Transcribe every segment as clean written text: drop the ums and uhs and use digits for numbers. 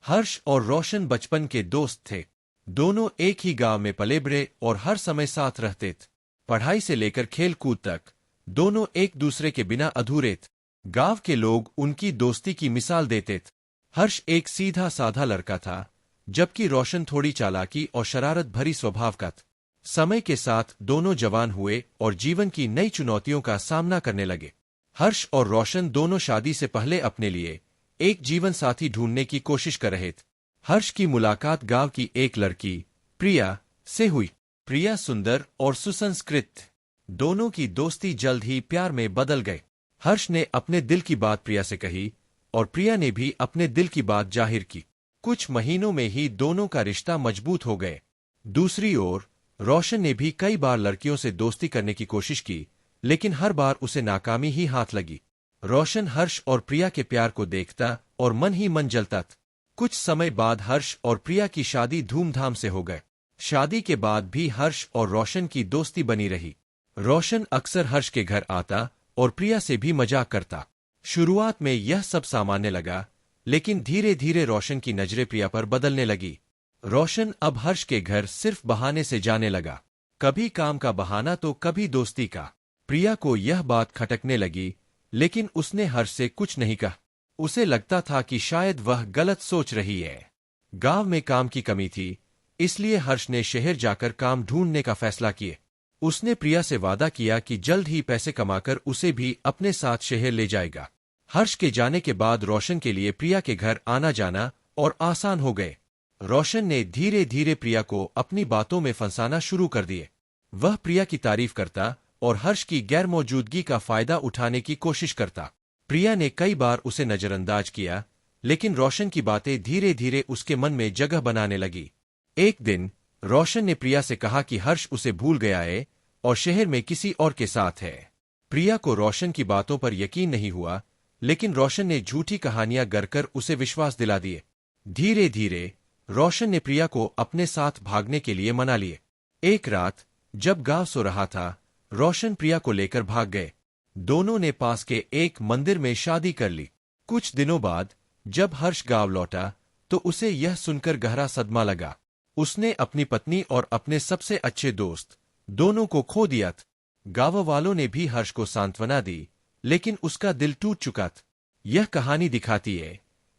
हर्ष और रोशन बचपन के दोस्त थे। दोनों एक ही गांव में पले बड़े और हर समय साथ रहते थे। पढ़ाई से लेकर खेल कूद तक दोनों एक दूसरे के बिना अधूरे थे। गांव के लोग उनकी दोस्ती की मिसाल देते थे। हर्ष एक सीधा साधा लड़का था, जबकि रोशन थोड़ी चालाकी और शरारत भरी स्वभाव का था। समय के साथ दोनों जवान हुए और जीवन की नई चुनौतियों का सामना करने लगे। हर्ष और रोशन दोनों शादी से पहले अपने लिए एक जीवन साथी ढूंढने की कोशिश कर रहे थे। हर्ष की मुलाकात गांव की एक लड़की प्रिया से हुई। प्रिया सुंदर और सुसंस्कृत थी। दोनों की दोस्ती जल्द ही प्यार में बदल गए। हर्ष ने अपने दिल की बात प्रिया से कही और प्रिया ने भी अपने दिल की बात जाहिर की। कुछ महीनों में ही दोनों का रिश्ता मजबूत हो गए। दूसरी ओर रोशन ने भी कई बार लड़कियों से दोस्ती करने की कोशिश की, लेकिन हर बार उसे नाकामी ही हाथ लगी। रोशन हर्ष और प्रिया के प्यार को देखता और मन ही मन जलता था। कुछ समय बाद हर्ष और प्रिया की शादी धूमधाम से हो गए। शादी के बाद भी हर्ष और रोशन की दोस्ती बनी रही। रोशन अक्सर हर्ष के घर आता और प्रिया से भी मजाक करता। शुरुआत में यह सब सामान्य लगा, लेकिन धीरे धीरे रोशन की नजरें प्रिया पर बदलने लगी। रोशन अब हर्ष के घर सिर्फ बहाने से जाने लगा, कभी काम का बहाना तो कभी दोस्ती का। प्रिया को यह बात खटकने लगी, लेकिन उसने हर्ष से कुछ नहीं कहा। उसे लगता था कि शायद वह गलत सोच रही है। गांव में काम की कमी थी, इसलिए हर्ष ने शहर जाकर काम ढूंढने का फैसला किया। उसने प्रिया से वादा किया कि जल्द ही पैसे कमाकर उसे भी अपने साथ शहर ले जाएगा। हर्ष के जाने के बाद रोशन के लिए प्रिया के घर आना जाना और आसान हो गए। रोशन ने धीरे धीरे प्रिया को अपनी बातों में फंसाना शुरू कर दिए। वह प्रिया की तारीफ करता और हर्ष की गैरमौजूदगी का फायदा उठाने की कोशिश करता। प्रिया ने कई बार उसे नजरअंदाज किया, लेकिन रोशन की बातें धीरे धीरे उसके मन में जगह बनाने लगी। एक दिन रोशन ने प्रिया से कहा कि हर्ष उसे भूल गया है और शहर में किसी और के साथ है। प्रिया को रोशन की बातों पर यकीन नहीं हुआ, लेकिन रोशन ने झूठी कहानियां गढ़कर उसे विश्वास दिला दिए। धीरे धीरे रोशन ने प्रिया को अपने साथ भागने के लिए मना लिए। एक रात जब गांव सो रहा था, रोशन प्रिया को लेकर भाग गए। दोनों ने पास के एक मंदिर में शादी कर ली। कुछ दिनों बाद जब हर्ष गांव लौटा, तो उसे यह सुनकर गहरा सदमा लगा। उसने अपनी पत्नी और अपने सबसे अच्छे दोस्त दोनों को खो दिया था। गांव वालों ने भी हर्ष को सांत्वना दी, लेकिन उसका दिल टूट चुका था। यह कहानी दिखाती है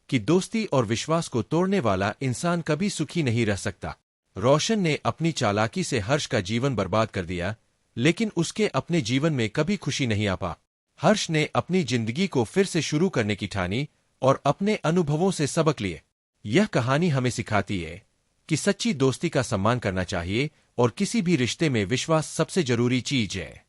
कि दोस्ती और विश्वास को तोड़ने वाला इंसान कभी सुखी नहीं रह सकता। रोशन ने अपनी चालाकी से हर्ष का जीवन बर्बाद कर दिया, लेकिन उसके अपने जीवन में कभी खुशी नहीं आ पा। हर्ष ने अपनी जिंदगी को फिर से शुरू करने की ठानी और अपने अनुभवों से सबक लिए। यह कहानी हमें सिखाती है कि सच्ची दोस्ती का सम्मान करना चाहिए और किसी भी रिश्ते में विश्वास सबसे जरूरी चीज है।